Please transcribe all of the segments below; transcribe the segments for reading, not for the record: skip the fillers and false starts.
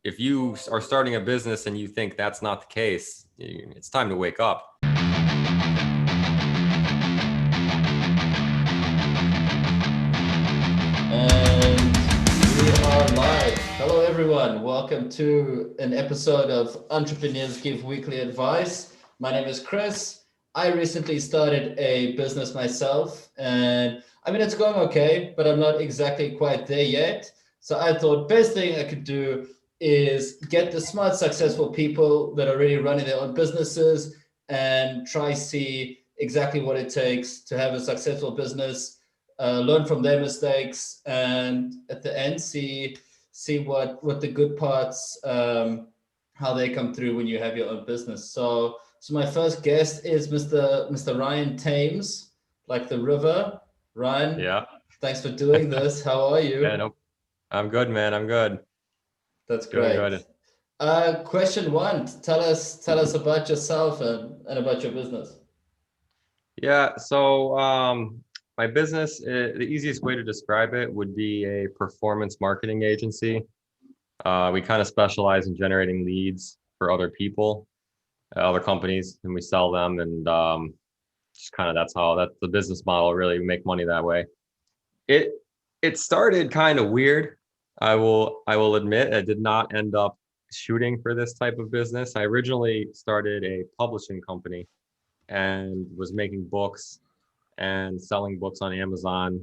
if you are starting a business and you think that's not the case, it's time to wake up. And we are live. Hello, everyone. Welcome to an episode of Entrepreneurs Give Weekly Advice. My name is Chris. I recently started a business myself, and I mean, it's going okay, but I'm not exactly quite there yet. So I thought best thing I could do is get the smart, successful people that are already running their own businesses and try see exactly what it takes to have a successful business, learn from their mistakes, and at the end see what the good parts, how they come through when you have your own business. So my first guest is Mr. Ryan Thames, like the river. Ryan, Yeah. thanks for doing this. How are Yeah, you? no, I'm good, man. I'm good. That's Doing great. good. Question one: tell us about yourself and about your business. Yeah. My business, the easiest way to describe it would be a performance marketing agency. We kind of specialize in generating leads for other people, other companies, and we sell them. And just kind of that's the business model. Really, we make money that way. It it started kind of weird. I will admit I did not end up shooting for this type of business. I originally started a publishing company and was making books and selling books on Amazon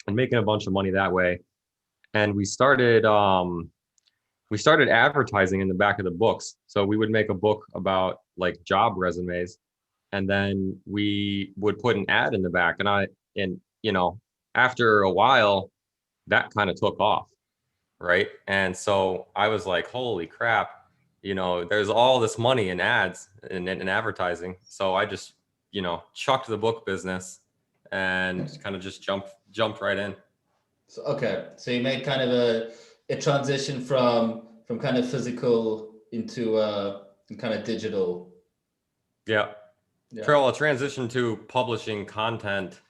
and making a bunch of money that way. And we started advertising in the back of the books. So we would make a book about like job resumes, and then we would put an ad in the back. And after a while, that kind of took off, right? And so I was like, holy crap, there's all this money in ads and advertising. So I just, chucked the book business and kind of just jumped right in. So okay, so you made kind of a transition from kind of physical into kind of digital. Yeah. Yeah. Well, a transition to publishing content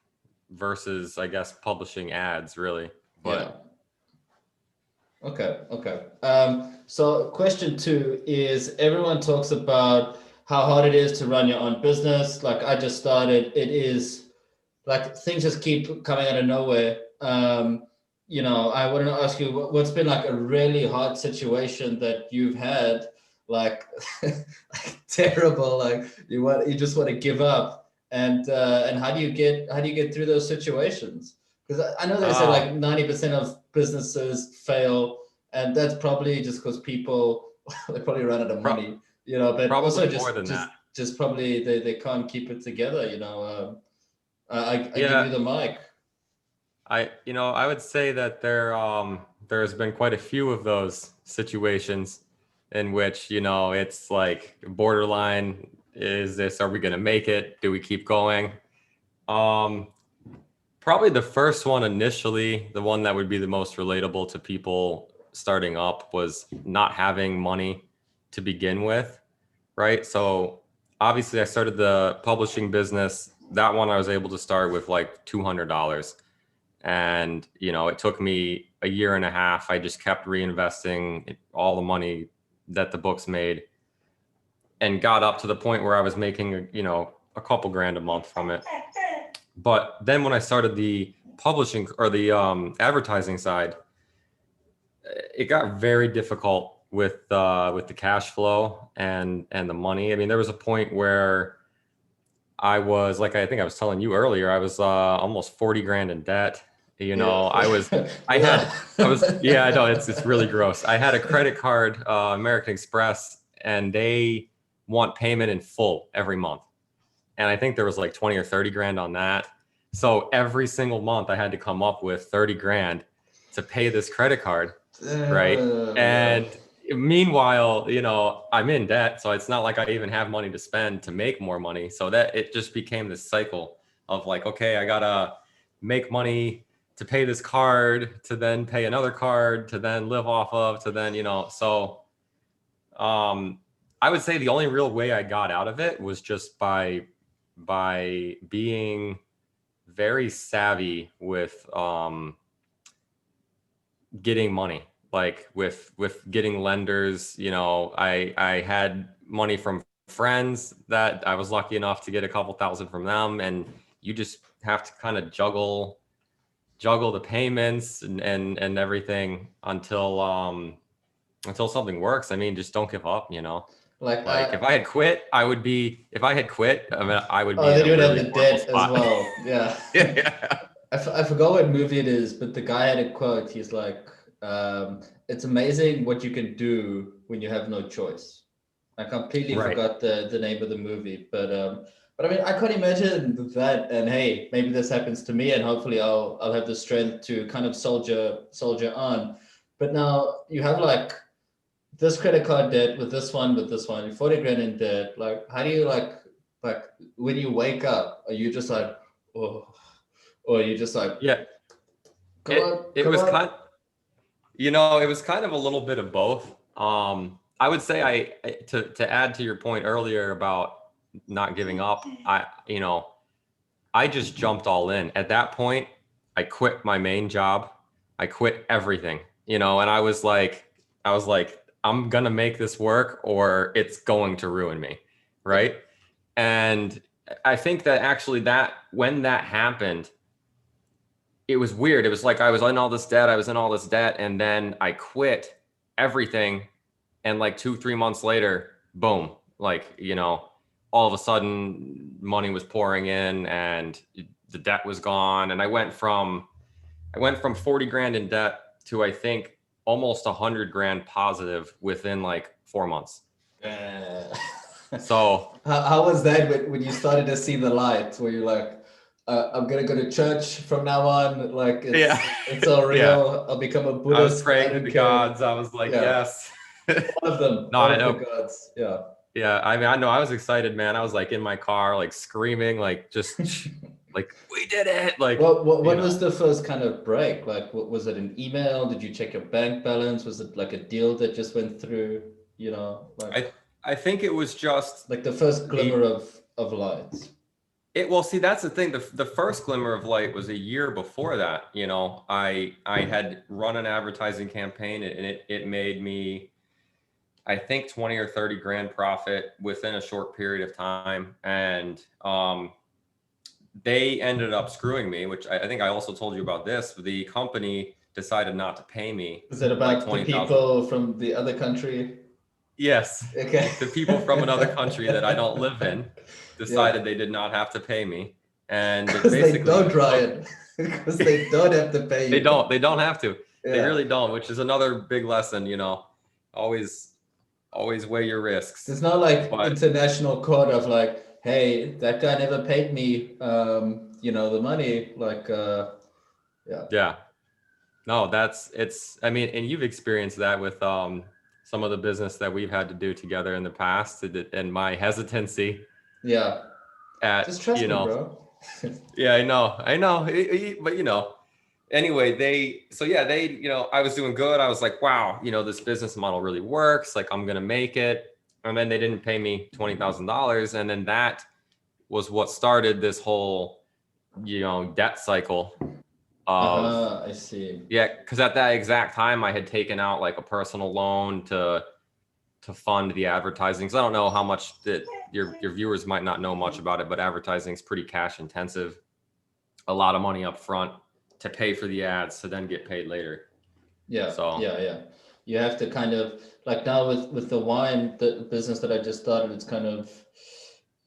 versus, I guess, publishing ads, really. Yeah. But Okay. Okay. So question two is everyone talks about how hard it is to run your own business. Like I just started, it is like things just keep coming out of nowhere. I want to ask you what's been like a really hard situation that you've had, like, like terrible, like you just want to give up, and how do you get through those situations? Because I know they say uh, like 90% of businesses fail, and that's probably just because people they probably run out of pro- money, but probably also more just than that. just just probably they can't keep it together. I give you Yeah, the mic. I would say that there's been quite a few of those situations in which, it's like borderline, are we going to make it? Do we keep going? Um, Probably the first one initially, the one that would be the most relatable to people starting up, was not having money to begin with, right? So obviously I started the publishing business. That one I was able to start with like $200. And, it took me a year and a half. I just kept reinvesting all the money that the books made and got up to the point where I was making, a couple grand a month from it. But then when I started the publishing or the advertising side, it got very difficult with the cash flow and the money. I mean, there was a point where I was, like, I think I was telling you earlier, I was almost 40 grand in debt. Yeah. Yeah, I know it's really gross. I had a credit card, American Express, and they want payment in full every month. And I think there was like 20 or 30 grand on that. So every single month I had to come up with 30 grand to pay this credit card, right? Yeah. And meanwhile, I'm in debt, so it's not like I even have money to spend to make more money. So that it just became this cycle of like, okay, I gotta make money to pay this card, to then pay another card, to then live off of, to then, um, I would say the only real way I got out of it was just by being very savvy with getting money. like with getting lenders. You know, I had money from friends that I was lucky enough to get a couple thousand from them, and you just have to kind of juggle the payments and everything until something works. I mean, just don't give up, you know. Like, Like if I had quit, I would be I would be oh, in then a you would have really the horrible debt as spot. well. Yeah. Yeah. I forgot what movie it is, but the guy had a quote. He's like, "It's amazing what you can do when you have no choice." I completely Right. forgot the name of the movie, but I mean, I can't imagine that. And hey, maybe this happens to me, and hopefully, I'll have the strength to kind of soldier on. But now you have like this credit card debt with this one, 40 grand in debt. Like, how do you like when you wake up, are you just like, oh, or are you just like, Yeah. come on, It come was on? it was kind of a little bit of both. I would say to add to your point earlier about not giving up, I just jumped all in. At that point, I quit my main job. I quit everything, and I was like, I'm gonna make this work or it's going to ruin me. Right. And I think that actually that when that happened, it was weird. It was like I was in all this debt. I was in all this debt. And then I quit everything. And like 2, 3 months later, boom, like, all of a sudden money was pouring in and the debt was gone. And I went from 40 grand in debt to, I think, almost 100 grand positive within like 4 months. Uh, So how was that when you started to see the light? Where you're like, I'm gonna go to church from now on. Like yeah, it's all yeah. real. I'll become a I was Buddhist. I praying to don't the care. gods. I was like, Yeah, yes. all of them, No, all I of the know. gods. Yeah. Yeah, I mean, I know I was excited, man. I was like in my car, like screaming, like just like we did it. Like, What was the first kind of break? Like, what was it? An email? Did you check your bank balance? Was it like a deal that just went through? Like I think it was just like the first the glimmer of lights. well, see, that's the thing. The first glimmer of light was a year before that. I had run an advertising campaign and it made me, I think, 20 or 30 grand profit within a short period of time. And they ended up screwing me, which I think I also told you about this. The company decided not to pay me Is it like about the 20,000. people from the other country? Yes. Okay. The people from another country that I don't live in Yeah. decided they did not have to pay me. And it Because they basically don't, Ryan. Because they don't have to pay you. they don't have to. They Yeah. really don't, which is another big lesson, always weigh your risks. It's not like But international court of like, hey, that guy never paid me, the money. Like, yeah. yeah. No, I mean, and you've experienced that with some of the business that we've had to do together in the past and my hesitancy Yeah. at, Just trust me, bro. yeah, I know, but anyway, I was doing good. I was like, wow, this business model really works. Like, I'm going to make it. And then they didn't pay me $20,000. And then that was what started this whole, debt cycle of, I see. yeah. Cause at that exact time I had taken out like a personal loan to fund the advertising. Cause I don't know how much that your viewers might not know much about it, but advertising is pretty cash intensive, a lot of money up front to pay for the ads to then get paid later. Yeah. So Yeah. You have to kind of like now with the wine, the business that I just started, it's kind of,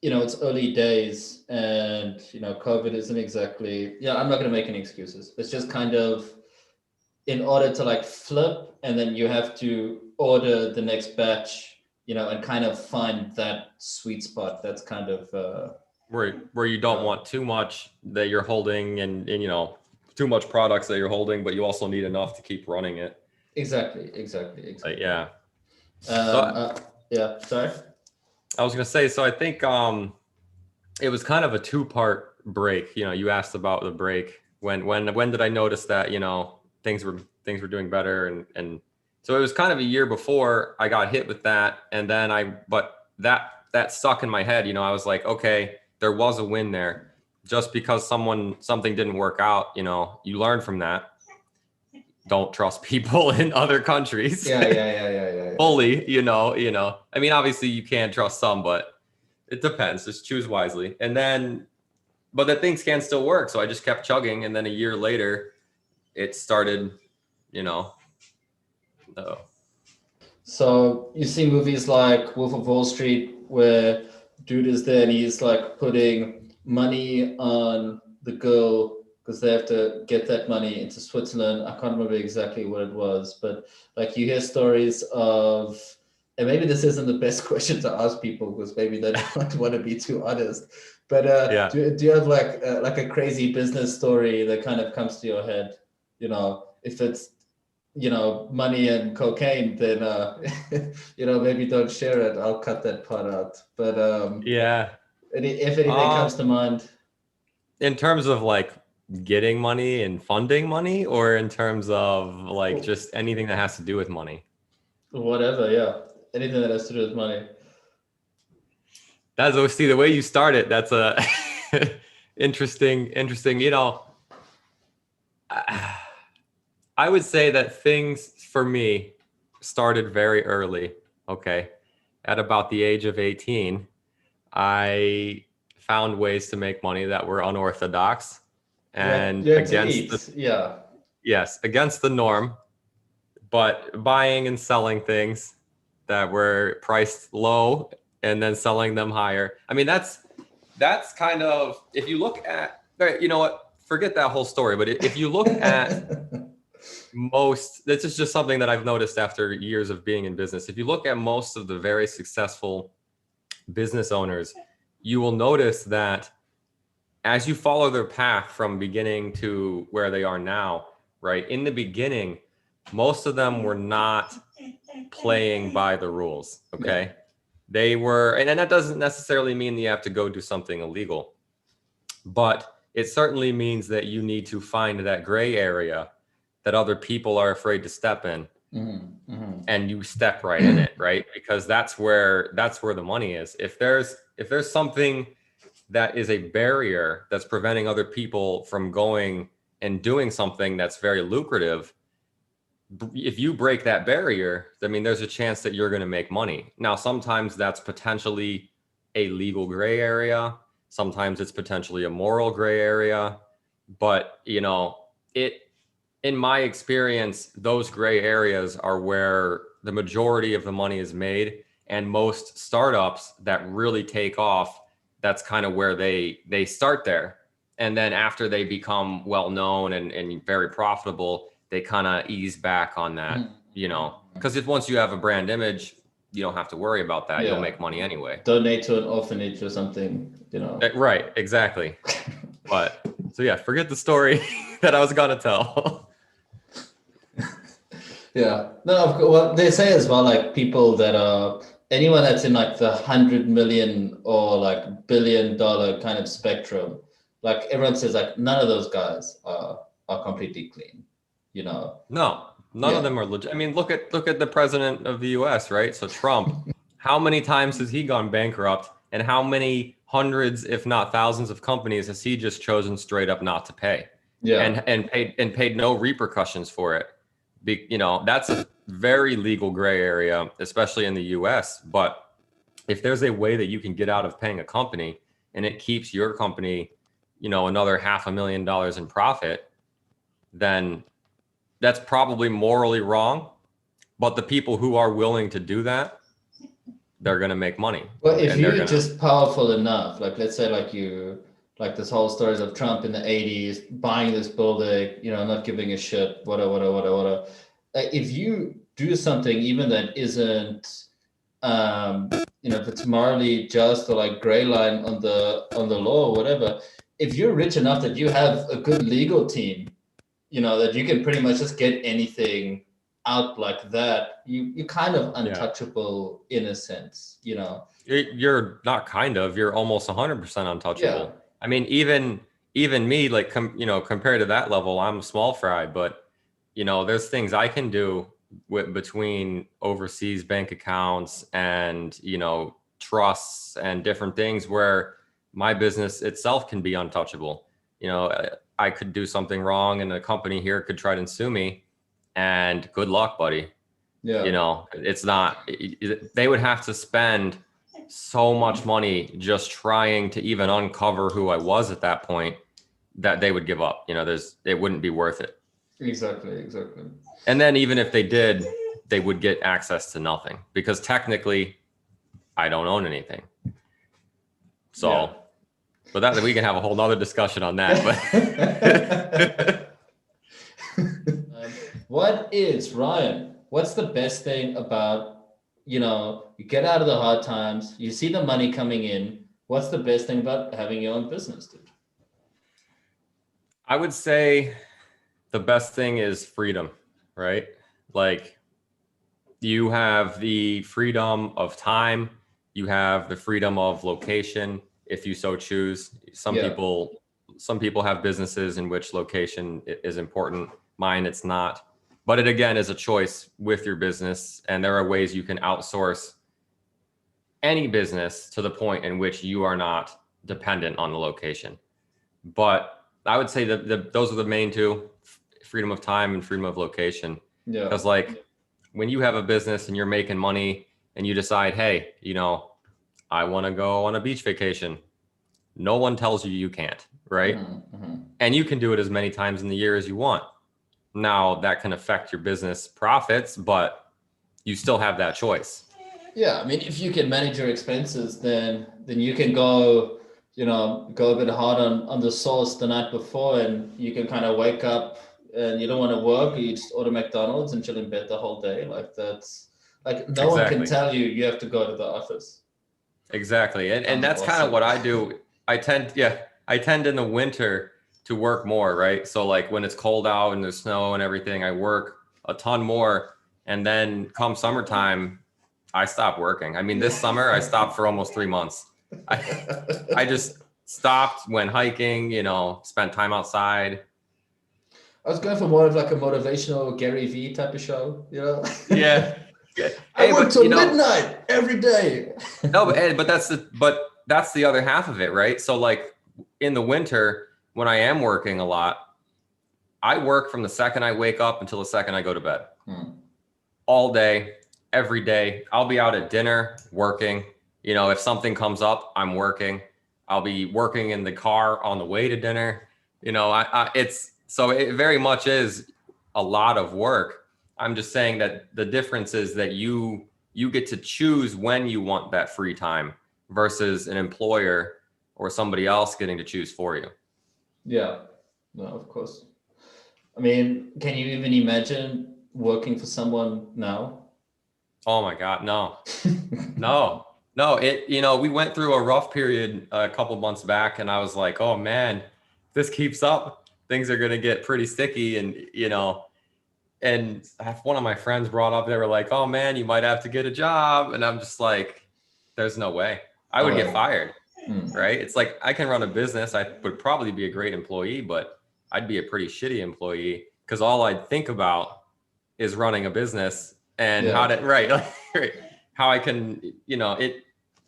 it's early days and, COVID isn't exactly, I'm not going to make any excuses. It's just kind of in order to like flip and then you have to order the next batch, and kind of find that sweet spot. That's kind of, where you don't want too much that you're holding and too much products that you're holding, but you also need enough to keep running it. Exactly. But yeah. Yeah. Sorry. I was gonna say, so I think it was kind of a two-part break. You asked about the break. When did I notice that things were doing better, and so it was kind of a year before I got hit with that, and then but that stuck in my head. I was like, okay, there was a win there. Just because something didn't work out, you learn from that. don't trust people in other countries. Yeah. Fully, I mean, obviously you can trust some, but it depends. Just choose wisely. And then, but the things can still work. So I just kept chugging. And then a year later, it started, you know, uh, So you see movies like Wolf of Wall Street where dude is there and he's like putting money on the girl because they have to get that money into Switzerland. I can't remember exactly what it was, but like you hear stories of, and maybe this isn't the best question to ask people because maybe they don't want to be too honest. But yeah. do you have like a crazy business story that kind of comes to your head? You know, if it's money and cocaine, then maybe don't share it. I'll cut that part out. But Yeah. if anything comes to mind. In terms of like getting money and funding money, or in terms of like just anything that has to do with money? Whatever, yeah. Anything that has to do with money. That's see the way you start it. That's a interesting. I would say that things for me started very early. Okay. At about the age of 18, I found ways to make money that were unorthodox and you had against against the norm, but buying and selling things that were priced low and then selling them higher. I mean, that's kind of, if you look at, you know what, forget that whole story. But if you look at this is just something that I've noticed after years of being in business. If you look at most of the very successful business owners, you will notice that as you follow their path from beginning to where they are now, right? In the beginning, most of them were not playing by the rules. Okay. Yeah. They were, and that doesn't necessarily mean you have to go do something illegal, but it certainly means that you need to find that gray area that other people are afraid to step in. And you step right in it, right? Because that's where the money is. If there's something that is a barrier that's preventing other people from going and doing something that's very lucrative, if you break that barrier, I mean, there's a chance that you're going to make money. Now, sometimes that's potentially a legal gray area. Sometimes it's potentially a moral gray area. But, in my experience, those gray areas are where the majority of the money is made. And most startups that really take off, that's kind of where they start there. And then after they become well known and very profitable, they kind of ease back on that, because if once you have a brand image, you don't have to worry about that. You'll make money anyway. Donate to an orphanage or something, Right, exactly. But so yeah, forget the story that I was gonna tell. Yeah, no, of course. Well, they say as well, like people that are anyone that's in like the 100 million or like $1 billion kind of spectrum, like everyone says, like none of those guys are completely clean, No, none of them are legit. I mean, look at the president of the U.S., right? So Trump, how many times has he gone bankrupt, and how many hundreds, if not thousands, of companies has he just chosen straight up not to pay? Yeah, and paid no repercussions for it. That's a very legal gray area, especially in the US. But if there's a way that you can get out of paying a company and it keeps your company, another $500,000 in profit, then that's probably morally wrong. But the people who are willing to do that, they're going to make money. Well, if you're just powerful enough, like let's say like this whole stories of Trump in the 80s, buying this building, not giving a shit, whatever. If you do something even that isn't, if it's morally just or like gray line on the law or whatever, if you're rich enough that you have a good legal team, that you can pretty much just get anything out like that, you're kind of untouchable in a sense, You're not kind of, you're almost 100% untouchable. Yeah. I mean, even me, like, compared to that level, I'm small fry, but, there's things I can do between overseas bank accounts and, trusts and different things where my business itself can be untouchable. I could do something wrong and a company here could try to sue me, and good luck, buddy. Yeah. You know, it's not, they would have to spend so much money just trying to even uncover who I was at that point that they would give up. You know, it wouldn't be worth it. Exactly. And then even if they did, they would get access to nothing because technically I don't own anything. So, yeah. but that we can have a whole nother discussion on that. But What's the best thing about, you get out of the hard times, you see the money coming in. What's the best thing about having your own business, dude? I would say the best thing is freedom, right? Like you have the freedom of time, you have the freedom of location if you so choose. Some people have businesses in which location is important. Mine, it's not. But it again is a choice with your business, and there are ways you can outsource any business to the point in which you are not dependent on the location. But I would say that those are the main two: freedom of time and freedom of location. Yeah. Because like when you have a business and you're making money and you decide, hey, I want to go on a beach vacation, no one tells you you can't, right? And you can do it as many times in the year as you want. Now that can affect your business profits, but you still have that choice. Yeah, I mean, if you can manage your expenses, then you can go a bit hard on the sauce the night before, and you can kind of wake up and you don't want to work, you just order McDonald's and chill in bed the whole day. Like that's like no one can tell you have to go to the office. Exactly. And that's awesome. Kind of what I do. I tend in the winter to work more, right? So like when it's cold out and there's snow and everything, I work a ton more. And then come summertime, I stop working. I mean, this summer I stopped for almost 3 months. I just stopped, went hiking, spent time outside. I was going for more of like a motivational Gary V type of show, Yeah. I work till midnight every day. No, but that's the other half of it, right? So like in the winter, when I am working a lot, I work from the second I wake up until the second I go to bed. All day, every day. I'll be out at dinner working. If something comes up, I'm working. I'll be working in the car on the way to dinner. So it very much is a lot of work. I'm just saying that the difference is that you get to choose when you want that free time versus an employer or somebody else getting to choose for you. Yeah, no, of course. I mean, can you even imagine working for someone now? Oh my God, no, no. We went through a rough period a couple months back, and I was like, oh man, if this keeps up, things are going to get pretty sticky. And one of my friends brought up, they were like, oh man, you might have to get a job. And I'm just like, there's no way I would get fired. Right. It's like, I can run a business. I would probably be a great employee, but I'd be a pretty shitty employee because all I'd think about is running a business and how I can,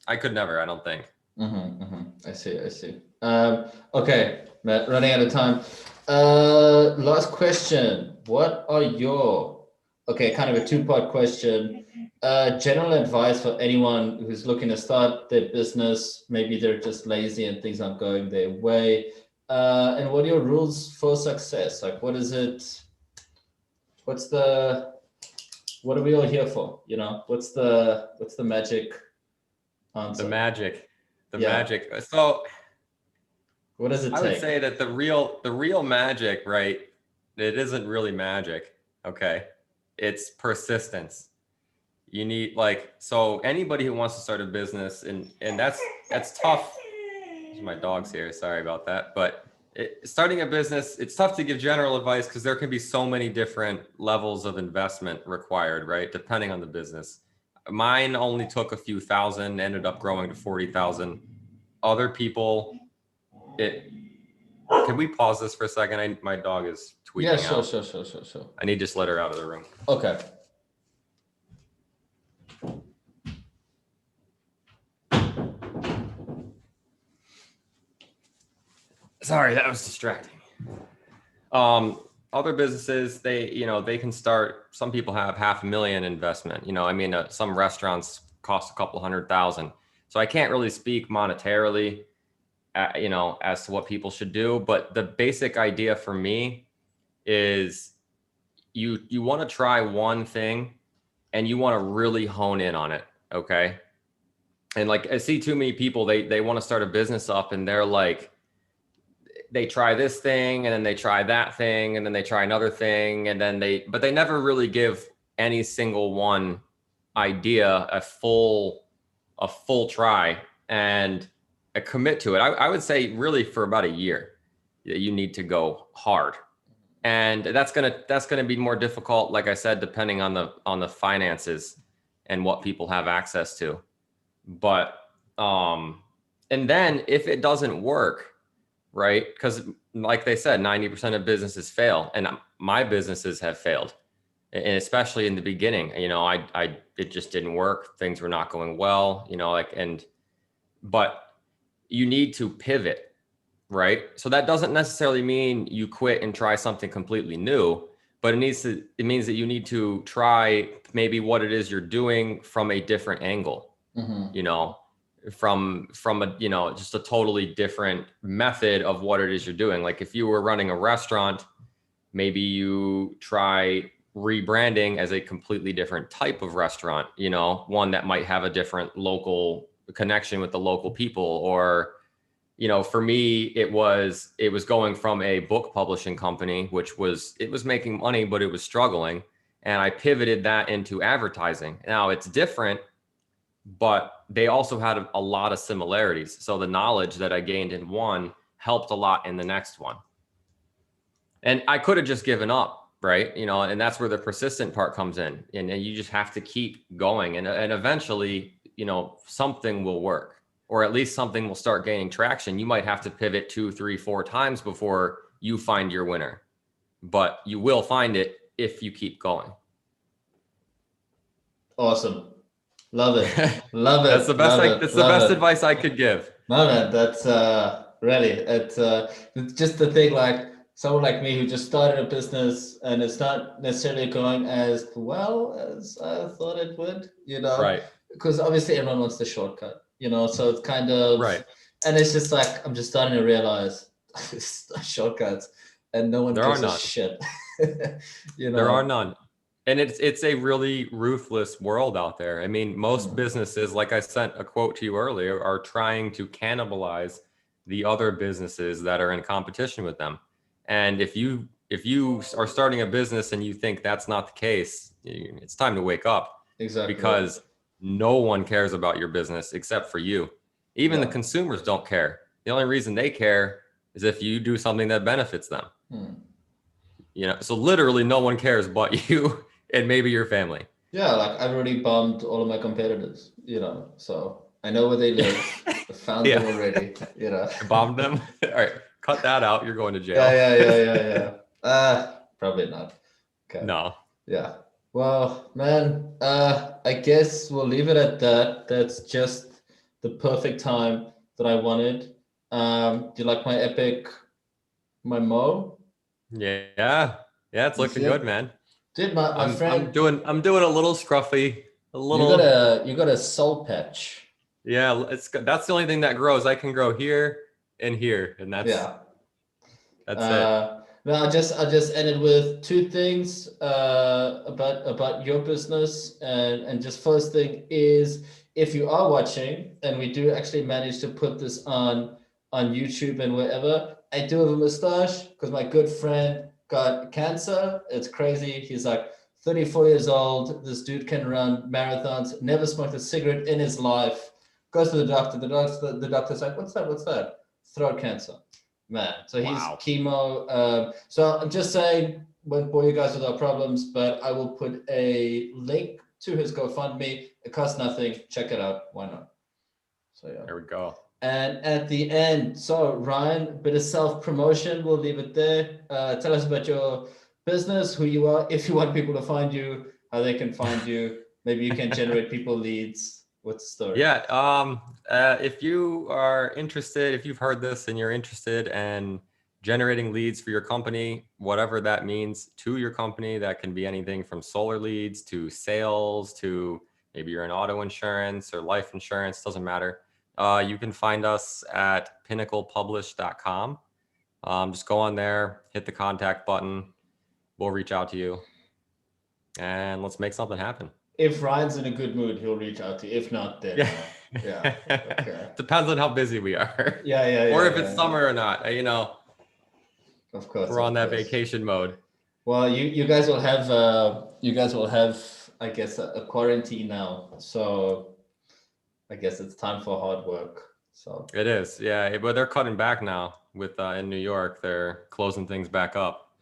I could never, I don't think. I see. Okay, Matt, running out of time. Last question. What are kind of a two-part question. General advice for anyone who's looking to start their business. Maybe they're just lazy and things aren't going their way. And what are your rules for success? Like, what is it? What are we all here for? What's the magic answer? The magic. So what does it take? I would say that the real magic, right? It isn't really magic. Okay. It's persistence. You need so anybody who wants to start a business and that's tough. My dog's here. Sorry about that. But starting a business, it's tough to give general advice because there can be so many different levels of investment required, right? Depending on the business. Mine only took a few thousand, ended up growing to 40,000. Other people, can we pause this for a second? My dog is tweaking out. Yeah, sure. I need to just let her out of the room. Okay. Sorry, that was distracting. other businesses, they can start, some people have $500,000 investment. I mean, some restaurants cost a couple $100,000. So I can't really speak monetarily, as to what people should do. But the basic idea for me is you want to try one thing and you want to really hone in on it. Okay. And like, I see too many people, they want to start a business up and they're like, they try this thing and then they try that thing and then they try another thing and then but they never really give any single one idea a full try and a commit to it. I would say really for about a year you need to go hard, and that's gonna be more difficult, like I said, depending on the finances and what people have access to. But and then if it doesn't work, right? Because like they said, 90% of businesses fail, and my businesses have failed, and especially in the beginning. It just didn't work. Things were not going well. But you need to pivot, right? So that doesn't necessarily mean you quit and try something completely new, but it means that you need to try maybe what it is you're doing from a different angle. From a just a totally different method of what it is you're doing. Like if you were running a restaurant, maybe you try rebranding as a completely different type of restaurant, one that might have a different local connection with the local people. Or for me, it was going from a book publishing company, which was making money, but it was struggling, and I pivoted that into advertising. Now it's different, but they also had a lot of similarities. So the knowledge that I gained in one helped a lot in the next one. And I could have just given up, right? And that's where the persistent part comes in. And you just have to keep going. And eventually, something will work, or at least something will start gaining traction. You might have to pivot 2, 3, 4 times before you find your winner, but you will find it if you keep going. Awesome. Love it. Love it. That's the best. It's the best advice I could give. No, man, that's really it's just the thing. Like someone like me who just started a business and it's not necessarily going as well as I thought it would. Right. Because obviously everyone wants the shortcut. So it's kind of right. And it's just like I'm just starting to realize shortcuts, and no one gives a shit. There are none. And it's a really ruthless world out there. I mean, most businesses, like I sent a quote to you earlier, are trying to cannibalize the other businesses that are in competition with them. And if you are starting a business and you think that's not the case, it's time to wake up. Exactly. Because no one cares about your business except for you. Even the consumers don't care. The only reason they care is if you do something that benefits them. So literally no one cares but you. And maybe your family. Yeah, like I've already bombed all of my competitors, so I know where they live. I found them already, Bombed them? All right, cut that out. You're going to jail. Yeah. Probably not. Okay. No. Yeah. Well, man, I guess we'll leave it at that. That's just the perfect time that I wanted. Do you like my mo? Yeah, it's looking good, man. Dude, my friend, I'm doing a little scruffy, a little. You got a soul patch. Yeah, that's the only thing that grows. I can grow here and here, and that's it. No, I just ended with 2 things about your business, and just first thing is, if you are watching, and we do actually manage to put this on YouTube and wherever, I do have a mustache because my good friend got cancer. It's crazy. He's like 34 years old. This dude can run marathons, never smoked a cigarette in his life. Goes to the doctor. The doctor's like, what's that? Throat cancer, man. So he's chemo. So I'm just saying, won't bore you guys with our problems, but I will put a link to his GoFundMe. It costs nothing. Check it out. Why not? So yeah. There we go. And at the end, so Ryan, bit of self-promotion, we'll leave it there. Tell us about your business, who you are, if you want people to find you, how they can find you. Maybe you can generate people leads. What's the story? Yeah. If you are interested, if you've heard this and you're interested in generating leads for your company, whatever that means to your company. That can be anything from solar leads to sales to maybe you're in auto insurance or life insurance, doesn't matter. You can find us at pinnaclepublish.com. Just go on there, hit the contact button. We'll reach out to you and let's make something happen. If Ryan's in a good mood, he'll reach out to you. If not, then yeah. Okay. Depends on how busy we are. Yeah. Or if it's summer or not, you know. Of course. We're on that vacation mode. Well, you guys will have I guess a quarantine now. So I guess it's time for hard work. So it is, yeah. But they're cutting back now with in New York. They're closing things back up.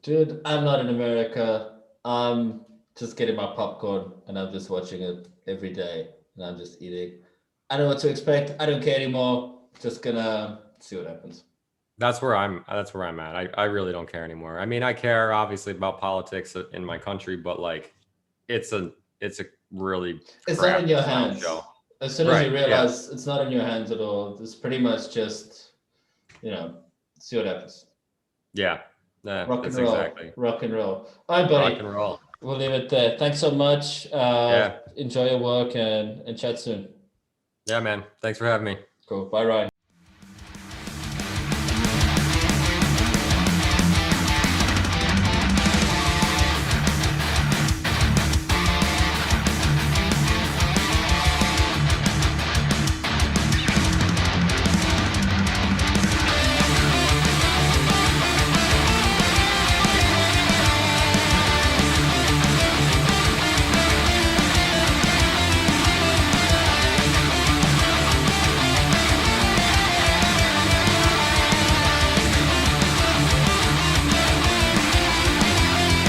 Dude, I'm not in America. I'm just getting my popcorn and I'm just watching it every day and I'm just eating. I don't know what to expect. I don't care anymore. Just gonna see what happens. That's where I'm at. I really don't care anymore. I mean, I care obviously about politics in my country, but like it's a really it's not in your hands. Show. As soon as you realize it's not in your hands at all, it's pretty much just, see what happens. Yeah. Rock and roll. Exactly. Rock and roll. All right, buddy. Rock and roll. We'll leave it there. Thanks so much. Enjoy your work and chat soon. Yeah, man. Thanks for having me. Cool. Bye, Ryan.